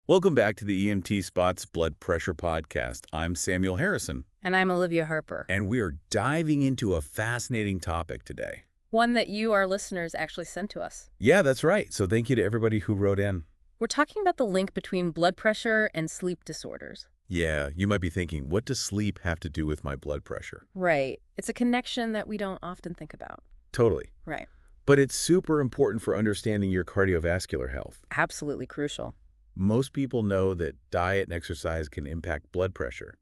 Welcome back to the EMT Spot's Blood Pressure Podcast. I'm Samuel Harrison, And I'm Olivia Harper. and we are diving into a fascinating topic today. One that you, our listeners, actually sent to us. Yeah, that's right. So thank you to everybody who wrote in. We're talking about the link between blood pressure and sleep disorders. Yeah, you might be thinking, what does sleep have to do with my blood pressure? Right. It's a connection that we don't often think about. Totally. Right. But it's super important for understanding your cardiovascular health. Absolutely crucial. Most people know that diet and exercise can impact blood pressure,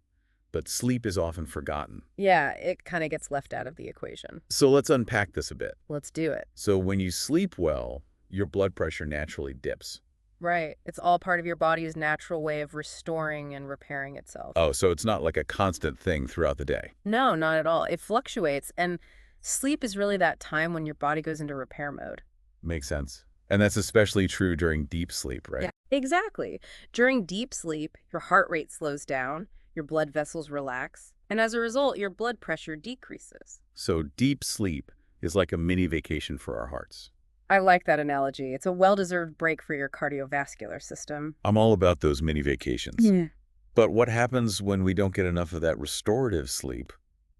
but sleep is often forgotten. Yeah, it kind of gets left out of the equation. So let's unpack this a bit. Let's do it. So when you sleep well, your blood pressure naturally dips. Right. It's all part of your body's natural way of restoring and repairing itself. Oh, so it's not like a constant thing throughout the day. No, not at all. It fluctuates. And sleep is really that time when your body goes into repair mode. Makes sense. And that's especially true during deep sleep, right? Yeah, exactly. During deep sleep, your heart rate slows down, your blood vessels relax, and as a result, your blood pressure decreases. So deep sleep is like a mini vacation for our hearts. I like that analogy. It's a well-deserved break for your cardiovascular system. I'm all about those mini vacations. Yeah. But what happens when we don't get enough of that restorative sleep,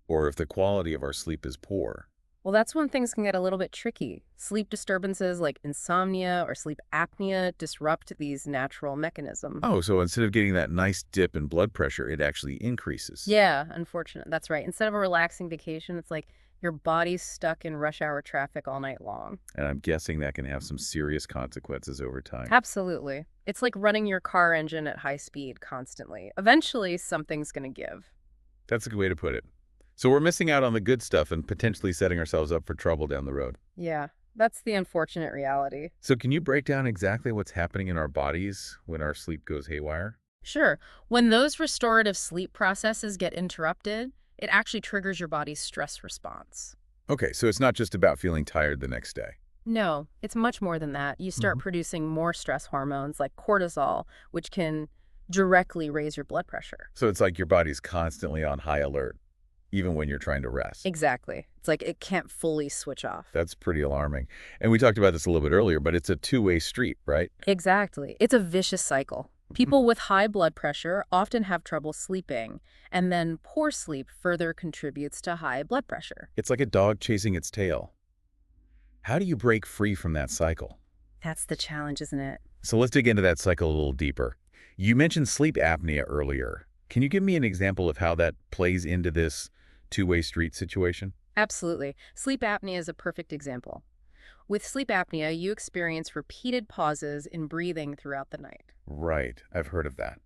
or if the quality of our sleep is poor? Well, that's when things can get a little bit tricky. Sleep disturbances like insomnia or sleep apnea disrupt these natural mechanisms. Oh, so instead of getting that nice dip in blood pressure, it actually increases. Yeah, unfortunate. That's right. Instead of a relaxing vacation, it's like your body's stuck in rush hour traffic all night long. And I'm guessing that can have some serious consequences over time. Absolutely. It's like running your car engine at high speed constantly. Eventually, something's going to give. That's a good way to put it. So we're missing out on the good stuff and potentially setting ourselves up for trouble down the road. Yeah, that's the unfortunate reality. So can you break down exactly what's happening in our bodies when our sleep goes haywire? Sure, when those restorative sleep processes get interrupted, it actually triggers your body's stress response. Okay, so it's not just about feeling tired the next day. No, it's much more than that. You start producing more stress hormones like cortisol, which can directly raise your blood pressure. So it's like your body's constantly on high alert, even when you're trying to rest. Exactly. It's like it can't fully switch off. That's pretty alarming. And we talked about this a little bit earlier, but it's a two-way street, right? Exactly. It's a vicious cycle. People with high blood pressure often have trouble sleeping, and then poor sleep further contributes to high blood pressure. It's like a dog chasing its tail. How do you break free from that cycle? That's the challenge, isn't it? So let's dig into that cycle a little deeper. You mentioned sleep apnea earlier. Can you give me an example of how that plays into this two-way street situation? Absolutely. Sleep apnea is a perfect example. With sleep apnea, you experience repeated pauses in breathing throughout the night. Right, I've heard of that.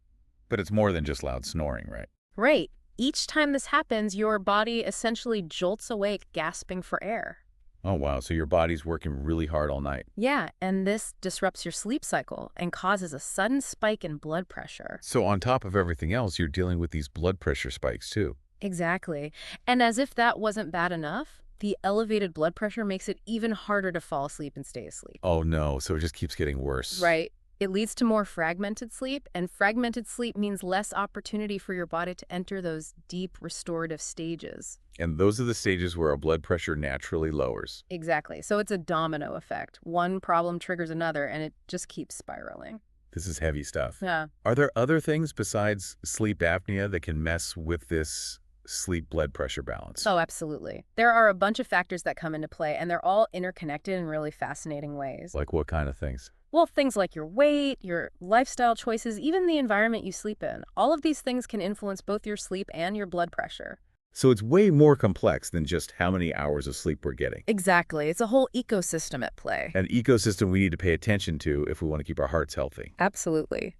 But it's more than just loud snoring, right? Right. Each time this happens, your body essentially jolts awake, gasping for air. Oh, wow, so your body's working really hard all night. Yeah, and this disrupts your sleep cycle and causes a sudden spike in blood pressure. So on top of everything else, you're dealing with these blood pressure spikes too. Exactly. And as if that wasn't bad enough, the elevated blood pressure makes it even harder to fall asleep and stay asleep. Oh no, so it just keeps getting worse. Right. It leads to more fragmented sleep, and fragmented sleep means less opportunity for your body to enter those deep restorative stages. And those are the stages where our blood pressure naturally lowers. Exactly. So it's a domino effect. One problem triggers another, and it just keeps spiraling. This is heavy stuff. Yeah. Are there other things besides sleep apnea that can mess with this sleep blood pressure balance? Oh, absolutely. There are a bunch of factors that come into play, and they're all interconnected in really fascinating ways. Like what kind of things? Well, things like your weight, your lifestyle choices, even the environment you sleep in. All of these things can influence both your sleep and your blood pressure. So it's way more complex than just how many hours of sleep we're getting. Exactly. It's a whole ecosystem at play. An ecosystem we need to pay attention to if we want to keep our hearts healthy. Absolutely.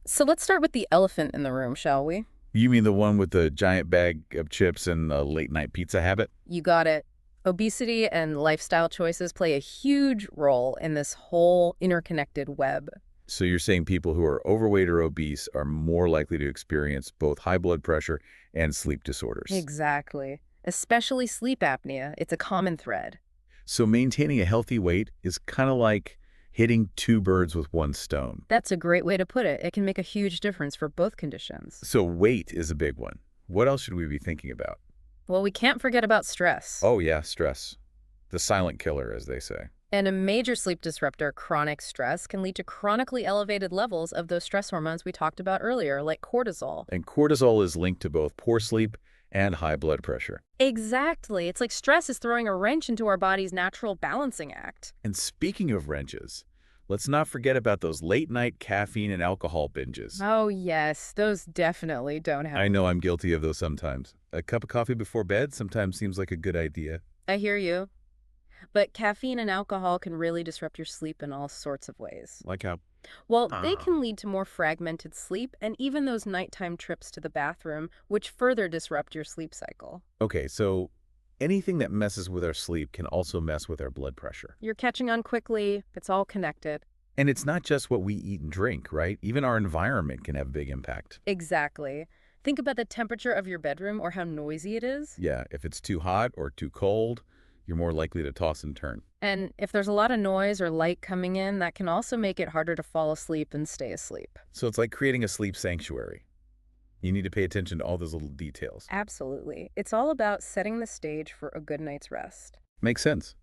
So let's start with the elephant in the room, shall we? You mean the one with the giant bag of chips and a late night pizza habit? You got it. Obesity and lifestyle choices play a huge role in this whole interconnected web. So you're saying people who are overweight or obese are more likely to experience both high blood pressure and sleep disorders. Exactly. Especially sleep apnea. It's a common thread. So maintaining a healthy weight is kind of like hitting two birds with one stone. That's a great way to put it. It can make a huge difference for both conditions. So weight is a big one. What else should we be thinking about? Well, we can't forget about stress. Oh yeah, stress. The silent killer, as they say. And a major sleep disruptor, chronic stress, can lead to chronically elevated levels of those stress hormones we talked about earlier, like cortisol. And cortisol is linked to both poor sleep and high blood pressure. Exactly. It's like stress is throwing a wrench into our body's natural balancing act. And speaking of wrenches, let's not forget about those late-night caffeine and alcohol binges. Oh, yes, those definitely don't I help. know I'm guilty of those sometimes. A cup of coffee before bed sometimes seems like a good idea. I hear you. But caffeine and alcohol can really disrupt your sleep in all sorts of ways. Like how? Well, they can lead to more fragmented sleep and even those nighttime trips to the bathroom, which further disrupt your sleep cycle. Okay, so anything that messes with our sleep can also mess with our blood pressure. You're catching on quickly. It's all connected. And it's not just what we eat and drink, right? Even our environment can have a big impact. Exactly. Think about the temperature of your bedroom or how noisy it is. Yeah, if it's too hot or too cold, you're more likely to toss and turn. And if there's a lot of noise or light coming in, that can also make it harder to fall asleep and stay asleep. So it's like creating a sleep sanctuary. You need to pay attention to all those little details. Absolutely. It's all about setting the stage for a good night's rest. Makes sense.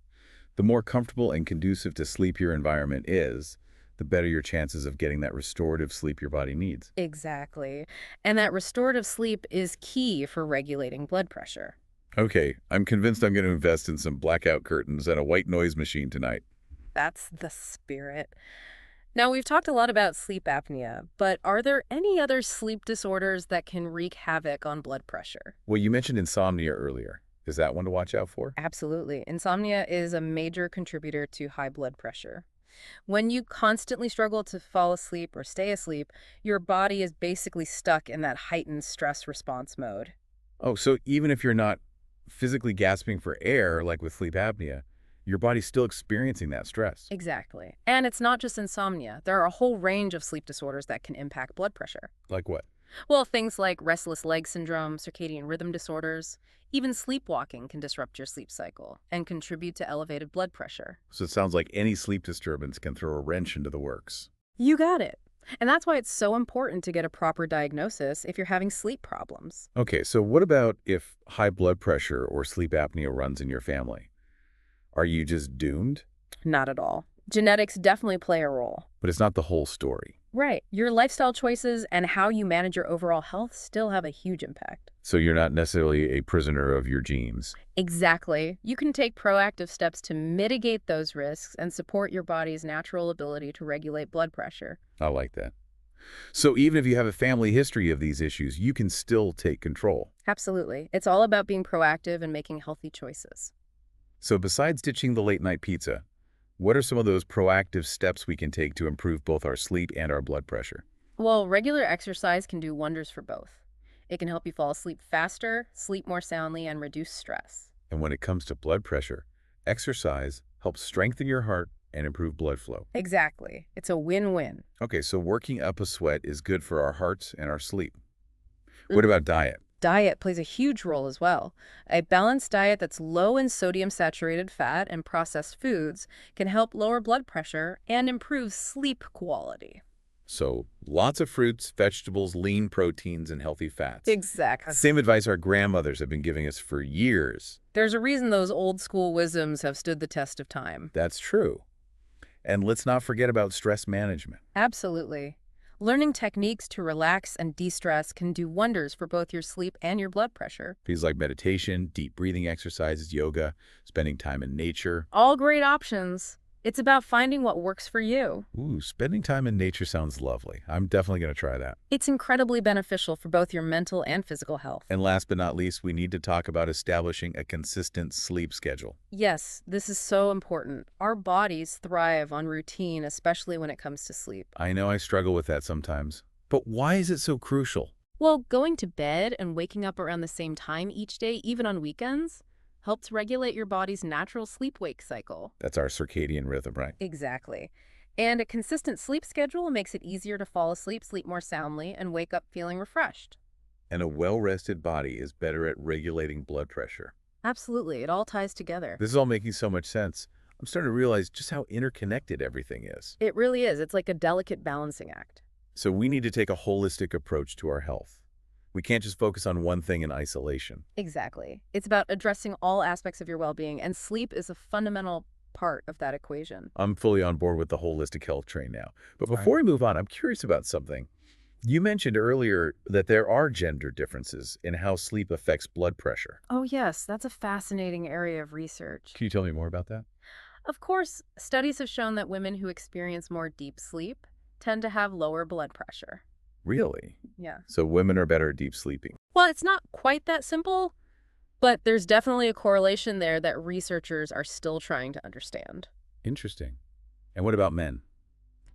The more comfortable and conducive to sleep your environment is, the better your chances of getting that restorative sleep your body needs. Exactly. And that restorative sleep is key for regulating blood pressure. Okay, I'm convinced I'm going to invest in some blackout curtains and a white noise machine tonight. That's the spirit. Now, we've talked a lot about sleep apnea, but are there any other sleep disorders that can wreak havoc on blood pressure? Well, you mentioned insomnia earlier. Is that one to watch out for? Absolutely. Insomnia is a major contributor to high blood pressure. When you constantly struggle to fall asleep or stay asleep, your body is basically stuck in that heightened stress response mode. Oh, so even if you're not physically gasping for air, like with sleep apnea, your body's still experiencing that stress. Exactly. And it's not just insomnia. There are a whole range of sleep disorders that can impact blood pressure. Like what? Well, things like restless leg syndrome, circadian rhythm disorders, even sleepwalking can disrupt your sleep cycle and contribute to elevated blood pressure. So it sounds like any sleep disturbance can throw a wrench into the works. You got it. And that's why it's so important to get a proper diagnosis if you're having sleep problems. Okay, so what about if high blood pressure or sleep apnea runs in your family? Are you just doomed? Not at all. Genetics definitely play a role. But it's not the whole story. Right. Your lifestyle choices and how you manage your overall health still have a huge impact. So you're not necessarily a prisoner of your genes. Exactly. You can take proactive steps to mitigate those risks and support your body's natural ability to regulate blood pressure. I like that. So even if you have a family history of these issues, you can still take control. Absolutely. It's all about being proactive and making healthy choices. So besides ditching the late-night pizza, what are some of those proactive steps we can take to improve both our sleep and our blood pressure? Well, regular exercise can do wonders for both. It can help you fall asleep faster, sleep more soundly, and reduce stress. And when it comes to blood pressure, exercise helps strengthen your heart and improve blood flow. Exactly. It's a win-win. Okay, so working up a sweat is good for our hearts and our sleep. What about diet? Diet plays a huge role as well. A balanced diet that's low in sodium-saturated fat and processed foods can help lower blood pressure and improve sleep quality. So lots of fruits, vegetables, lean proteins, and healthy fats. Exactly. Same advice our grandmothers have been giving us for years. There's a reason those old school wisdoms have stood the test of time. That's true. And let's not forget about stress management. Absolutely. Learning techniques to relax and de-stress can do wonders for both your sleep and your blood pressure. Things like meditation, deep breathing exercises, yoga, spending time in nature. All great options. It's about finding what works for you. Ooh, spending time in nature sounds lovely. I'm definitely going to try that. It's incredibly beneficial for both your mental and physical health. And last but not least, we need to talk about establishing a consistent sleep schedule. Yes, this is so important. Our bodies thrive on routine, especially when it comes to sleep. I know I struggle with that sometimes, but why is it so crucial? Well, going to bed and waking up around the same time each day, even on weekends, helps regulate your body's natural sleep-wake cycle. That's our circadian rhythm, right? Exactly. And a consistent sleep schedule makes it easier to fall asleep, sleep more soundly, and wake up feeling refreshed. And a well-rested body is better at regulating blood pressure. Absolutely. It all ties together. This is all making so much sense. I'm starting to realize just how interconnected everything is. It really is. It's like a delicate balancing act. So we need to take a holistic approach to our health. We can't just focus on one thing in isolation. Exactly. It's about addressing all aspects of your well-being, and sleep is a fundamental part of that equation. I'm fully on board with the holistic health train now. But Right. before we move on, I'm curious about something. You mentioned earlier that there are gender differences in how sleep affects blood pressure. Oh, yes, that's a fascinating area of research. Can you tell me more about that? Of course, studies have shown that women who experience more deep sleep tend to have lower blood pressure. Really? Yeah. So women are better at deep sleeping. Well, it's not quite that simple, but there's definitely a correlation there that researchers are still trying to understand. Interesting. And what about men?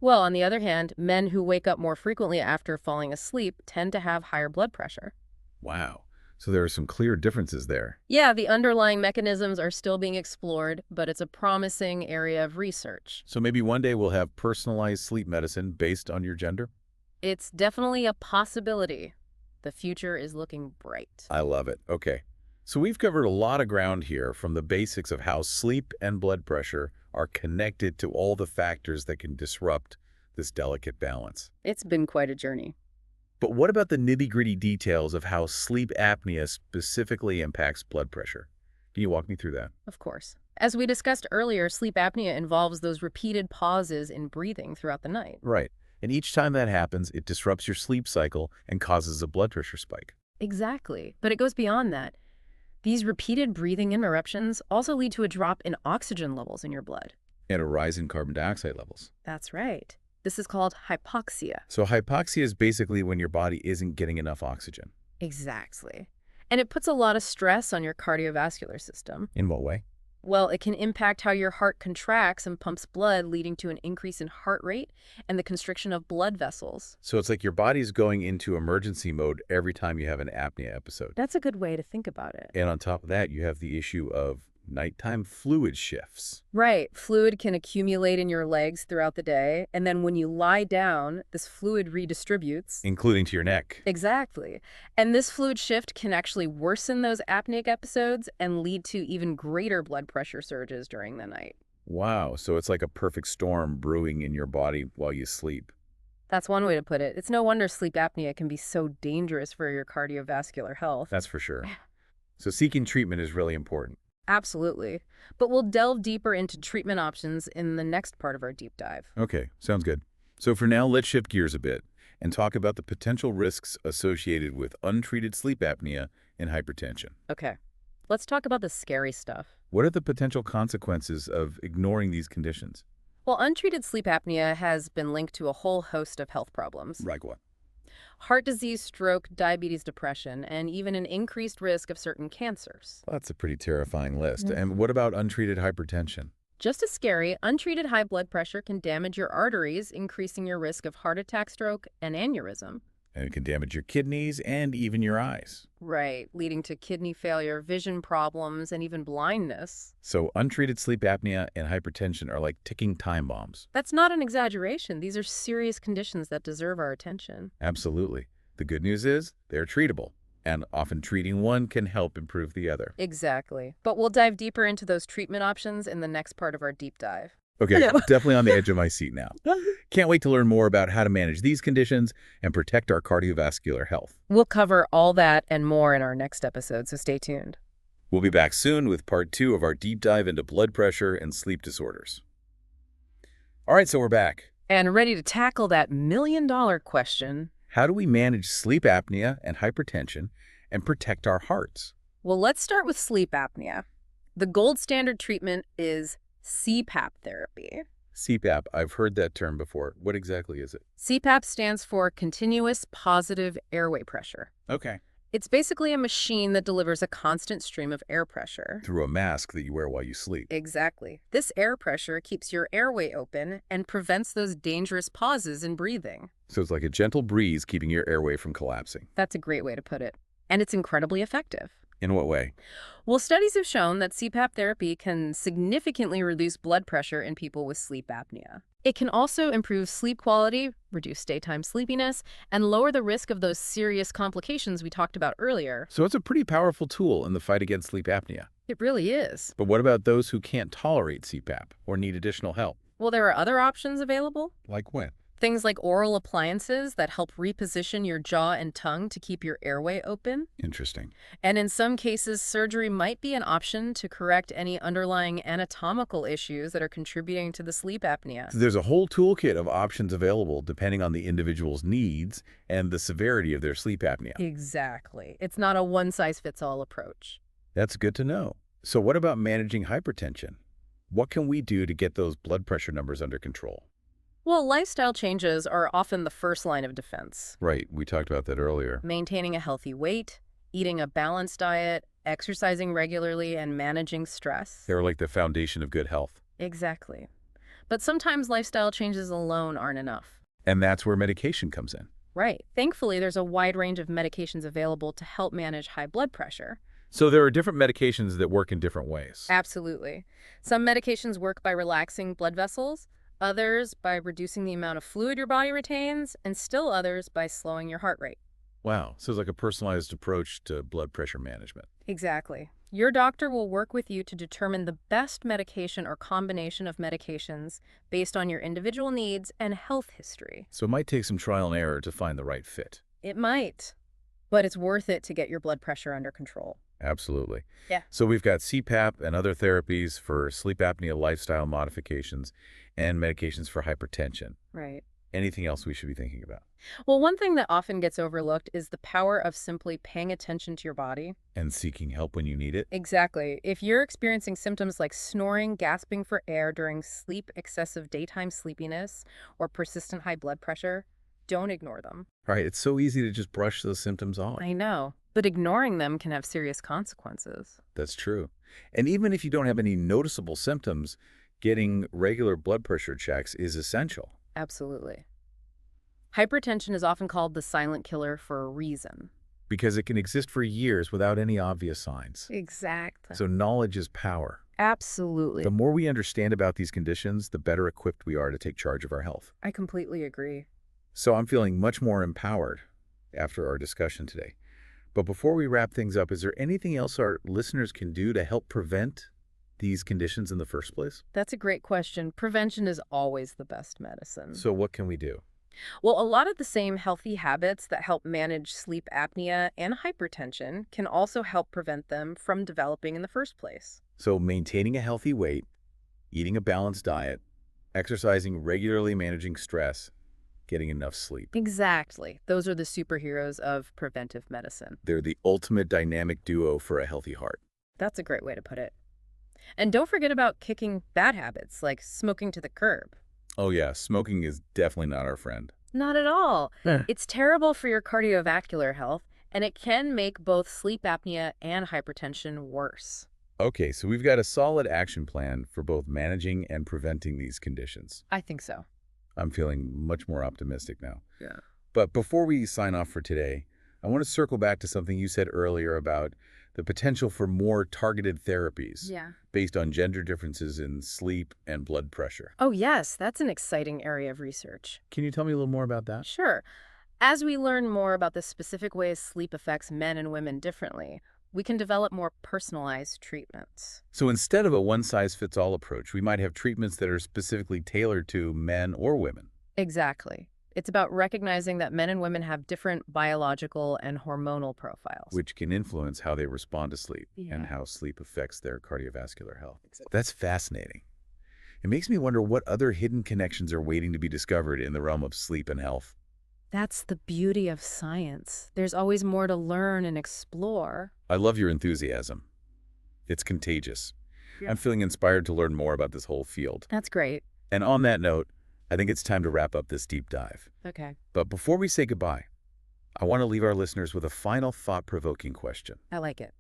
Well, on the other hand, men who wake up more frequently after falling asleep tend to have higher blood pressure. Wow. So there are some clear differences there. Yeah, the underlying mechanisms are still being explored, but it's a promising area of research. So maybe one day we'll have personalized sleep medicine based on your gender? It's definitely a possibility. The future is looking bright. I love it. Okay. So we've covered a lot of ground here, from the basics of how sleep and blood pressure are connected to all the factors that can disrupt this delicate balance. It's been quite a journey. But what about the nitty-gritty details of how sleep apnea specifically impacts blood pressure? Can you walk me through that? Of course. As we discussed earlier, sleep apnea involves those repeated pauses in breathing throughout the night. Right. And each time that happens, it disrupts your sleep cycle and causes a blood pressure spike. Exactly. But it goes beyond that. These repeated breathing interruptions also lead to a drop in oxygen levels in your blood. And a rise in carbon dioxide levels. That's right. This is called hypoxia. So hypoxia is basically when your body isn't getting enough oxygen. Exactly. And it puts a lot of stress on your cardiovascular system. In what way? Well, it can impact how your heart contracts and pumps blood, leading to an increase in heart rate and the constriction of blood vessels. So it's like your body's going into emergency mode every time you have an apnea episode. That's a good way to think about it. And on top of that, you have the issue of nighttime fluid shifts. Right. Fluid can accumulate in your legs throughout the day, and then when you lie down, this fluid redistributes. Including to your neck. Exactly. And this fluid shift can actually worsen those apneic episodes and lead to even greater blood pressure surges during the night. Wow, so it's like a perfect storm brewing in your body while you sleep. That's one way to put it. It's no wonder sleep apnea can be so dangerous for your cardiovascular health. That's for sure. So seeking treatment is really important. Absolutely. But we'll delve deeper into treatment options in the next part of our deep dive. Okay, sounds good. So for now, let's shift gears a bit and talk about the potential risks associated with untreated sleep apnea and hypertension. Okay. Let's talk about the scary stuff. What are the potential consequences of ignoring these conditions? Well, untreated sleep apnea has been linked to a whole host of health problems. Like what? Heart disease, stroke, diabetes, depression, and even an increased risk of certain cancers. Well, that's a pretty terrifying list. Mhm. And what about untreated hypertension? Just as scary, untreated high blood pressure can damage your arteries, increasing your risk of heart attack, stroke, and aneurysm. And it can damage your kidneys and even your eyes. Right, leading to kidney failure, vision problems, and even blindness. So untreated sleep apnea and hypertension are like ticking time bombs. That's not an exaggeration. These are serious conditions that deserve our attention. Absolutely. The good news is they're treatable, and often treating one can help improve the other. Exactly. But we'll dive deeper into those treatment options in the next part of our deep dive. Okay, Yeah. definitely on the edge of my seat now. Can't wait to learn more about how to manage these conditions and protect our cardiovascular health. We'll cover all that and more in our next episode, so stay tuned. We'll be back soon with part 2 of our deep dive into blood pressure and sleep disorders. All right, so we're back. And ready to tackle that million-dollar question. How do we manage sleep apnea and hypertension and protect our hearts? Well, let's start with sleep apnea. The gold standard treatment is CPAP therapy. CPAP, I've heard that term before. What exactly is it? CPAP stands for Continuous Positive Airway Pressure. Okay. It's basically a machine that delivers a constant stream of air pressure. Through a mask that you wear while you sleep. Exactly. This air pressure keeps your airway open and prevents those dangerous pauses in breathing. So it's like a gentle breeze keeping your airway from collapsing. That's a great way to put it. And it's incredibly effective. In what way? Well, studies have shown that CPAP therapy can significantly reduce blood pressure in people with sleep apnea. It can also improve sleep quality, reduce daytime sleepiness, and lower the risk of those serious complications we talked about earlier. So it's a pretty powerful tool in the fight against sleep apnea. It really is. But what about those who can't tolerate CPAP or need additional help? Well, there are other options available. Like when? Things like oral appliances that help reposition your jaw and tongue to keep your airway open. Interesting. And in some cases, surgery might be an option to correct any underlying anatomical issues that are contributing to the sleep apnea. So there's a whole toolkit of options available depending on the individual's needs and the severity of their sleep apnea. Exactly. It's not a one-size-fits-all approach. That's good to know. So what about managing hypertension? What can we do to get those blood pressure numbers under control? Well, lifestyle changes are often the first line of defense. Right, we talked about that earlier. Maintaining a healthy weight, eating a balanced diet, exercising regularly, and managing stress. They're like the foundation of good health. Exactly. But sometimes lifestyle changes alone aren't enough. And that's where medication comes in. Right. Thankfully, there's a wide range of medications available to help manage high blood pressure. So there are different medications that work in different ways. Absolutely. Some medications work by relaxing blood vessels, others by reducing the amount of fluid your body retains, and still others by slowing your heart rate. Wow, so it's like a personalized approach to blood pressure management. Exactly. Your doctor will work with you to determine the best medication or combination of medications based on your individual needs and health history. So it might take some trial and error to find the right fit. It might, but it's worth it to get your blood pressure under control. Absolutely. Yeah. So we've got CPAP and other therapies for sleep apnea lifestyle modifications and medications for hypertension. Right. Anything else we should be thinking about? Well, one thing that often gets overlooked is the power of simply paying attention to your body. And seeking help when you need it? Exactly. If you're experiencing symptoms like snoring, gasping for air during sleep, excessive daytime sleepiness, or persistent high blood pressure, don't ignore them. Right, it's so easy to just brush those symptoms off. I know, but ignoring them can have serious consequences. That's true. And even if you don't have any noticeable symptoms, getting regular blood pressure checks is essential. Absolutely. Hypertension is often called the silent killer for a reason. Because it can exist for years without any obvious signs. Exactly. So knowledge is power. Absolutely. The more we understand about these conditions, the better equipped we are to take charge of our health. I completely agree. So I'm feeling much more empowered after our discussion today. But before we wrap things up, is there anything else our listeners can do to help prevent these conditions in the first place? That's a great question. Prevention is always the best medicine. So what can we do? Well, a lot of the same healthy habits that help manage sleep apnea and hypertension can also help prevent them from developing in the first place. So maintaining a healthy weight, eating a balanced diet, exercising regularly, managing stress, getting enough sleep. Exactly. Those are the superheroes of preventive medicine. They're the ultimate dynamic duo for a healthy heart. That's a great way to put it. And don't forget about kicking bad habits like smoking to the curb. Oh yeah, smoking is definitely not our friend. Not at all. It's terrible for your cardiovascular health, and it can make both sleep apnea and hypertension worse. Okay, so we've got a solid action plan for both managing and preventing these conditions. I think so. I'm feeling much more optimistic now. Yeah. But before we sign off for today, I want to circle back to something you said earlier about the potential for more targeted therapies Yeah. based on gender differences in sleep and blood pressure. Oh, yes, that's an exciting area of research. Can you tell me a little more about that? Sure. As we learn more about the specific ways sleep affects men and women differently, we can develop more personalized treatments. So instead of a one-size-fits-all approach, we might have treatments that are specifically tailored to men or women. Exactly. It's about recognizing that men and women have different biological and hormonal profiles. Which can influence how they respond to sleep and how sleep affects their cardiovascular health. That's fascinating. It makes me wonder what other hidden connections are waiting to be discovered in the realm of sleep and health. That's the beauty of science. There's always more to learn and explore. I love your enthusiasm. It's contagious. Yeah. I'm feeling inspired to learn more about this whole field. That's great. And on that note, I think it's time to wrap up this deep dive. Okay. But before we say goodbye, I want to leave our listeners with a final thought-provoking question. I like it.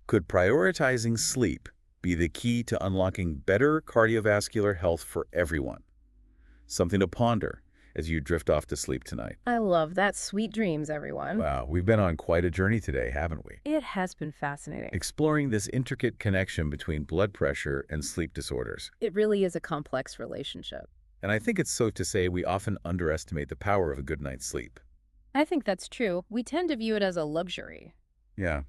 Could prioritizing sleep be the key to unlocking better cardiovascular health for everyone? Something to ponder as you drift off to sleep tonight. I love that. Sweet dreams, everyone. Wow, we've been on quite a journey today, haven't we? It has been fascinating. Exploring this intricate connection between blood pressure and sleep disorders. It really is a complex relationship. And I think it's safe to say we often underestimate the power of a good night's sleep. I think that's true. We tend to view it as a luxury. Yeah,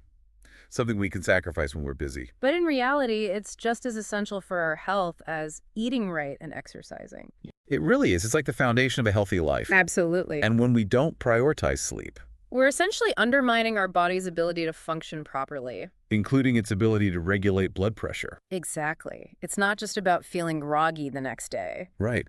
something we can sacrifice when we're busy. But in reality, it's just as essential for our health as eating right and exercising. It really is. It's like the foundation of a healthy life. Absolutely. And when we don't prioritize sleep, We're essentially undermining our body's ability to function properly. including its ability to regulate blood pressure. Exactly. It's not just about feeling groggy the next day. Right.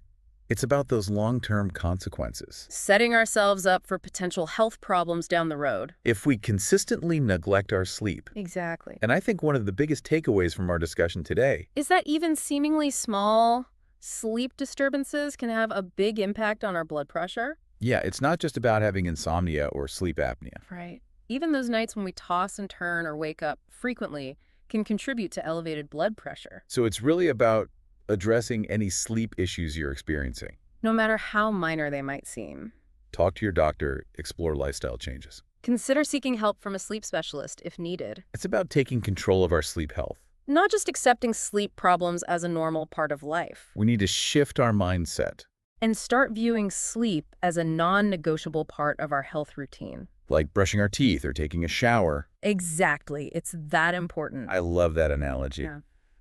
It's about those long-term consequences. Setting ourselves up for potential health problems down the road. If we consistently neglect our sleep, Exactly. and I think one of the biggest takeaways from our discussion today, Is that even seemingly small sleep disturbances can have a big impact on our blood pressure? yeah, it's not just about having insomnia or sleep apnea. Right. Even those nights when we toss and turn or wake up frequently can contribute to elevated blood pressure, So it's really about addressing any sleep issues you're experiencing. no matter how minor they might seem. Talk to your doctor, explore lifestyle changes. Consider seeking help from a sleep specialist if needed. It's about taking control of our sleep health. Not just accepting sleep problems as a normal part of life. We need to shift our mindset, And start viewing sleep as a non-negotiable part of our health routine. like brushing our teeth or taking a shower. Exactly. It's that important. I love that analogy. Yeah.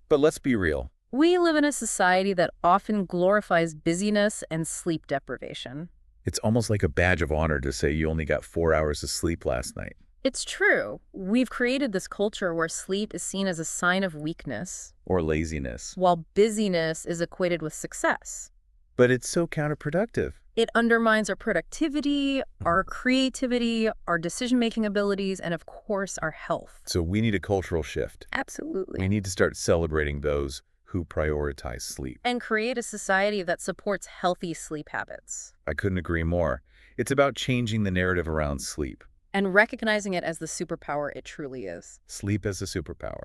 But let's be real. We live in a society that often glorifies busyness and sleep deprivation. It's almost like a badge of honor to say you only got 4 hours of sleep last night. It's true. We've created this culture where sleep is seen as a sign of weakness, Or laziness. while busyness is equated with success. But it's so counterproductive. It undermines our productivity, our creativity, our decision-making abilities, and of course, our health. So we need a cultural shift. Absolutely. We need to start celebrating those who prioritize sleep. And create a society that supports healthy sleep habits. I couldn't agree more. It's about changing the narrative around sleep. And recognizing it as the superpower it truly is. Sleep as a superpower.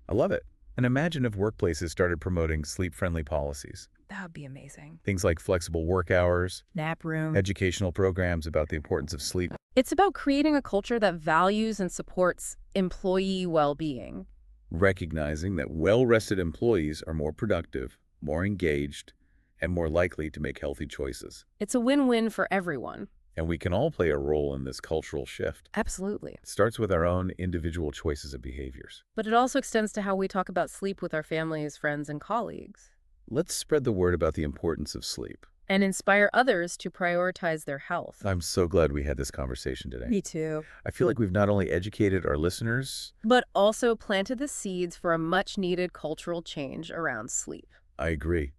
I love it. And imagine if workplaces started promoting sleep-friendly policies. That would be amazing. Things like flexible work hours, Nap room. educational programs about the importance of sleep. It's about creating a culture that values and supports employee well-being. Recognizing that well-rested employees are more productive, more engaged, and more likely to make healthy choices. It's a win-win for everyone. And we can all play a role in this cultural shift. Absolutely. It starts with our own individual choices and behaviors. But it also extends to how we talk about sleep with our families, friends, and colleagues. Let's spread the word about the importance of sleep. And inspire others to prioritize their health. I'm so glad we had this conversation today. Me too. I feel like we've not only educated our listeners, But also planted the seeds for a much-needed cultural change around sleep. I agree.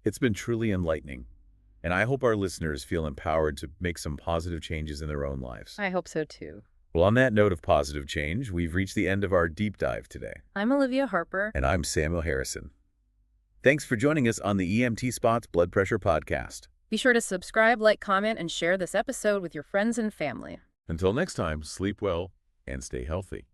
It's been truly enlightening. And I hope our listeners feel empowered to make some positive changes in their own lives. I hope so too. Well, on that note of positive change, we've reached the end of our deep dive today. I'm Olivia Harper. And I'm Samuel Harrison. Thanks for joining us on the THEEMTSPOT Blood Pressure Podcast. Be sure to subscribe, like, comment, and share this episode with your friends and family. Until next time, sleep well and stay healthy.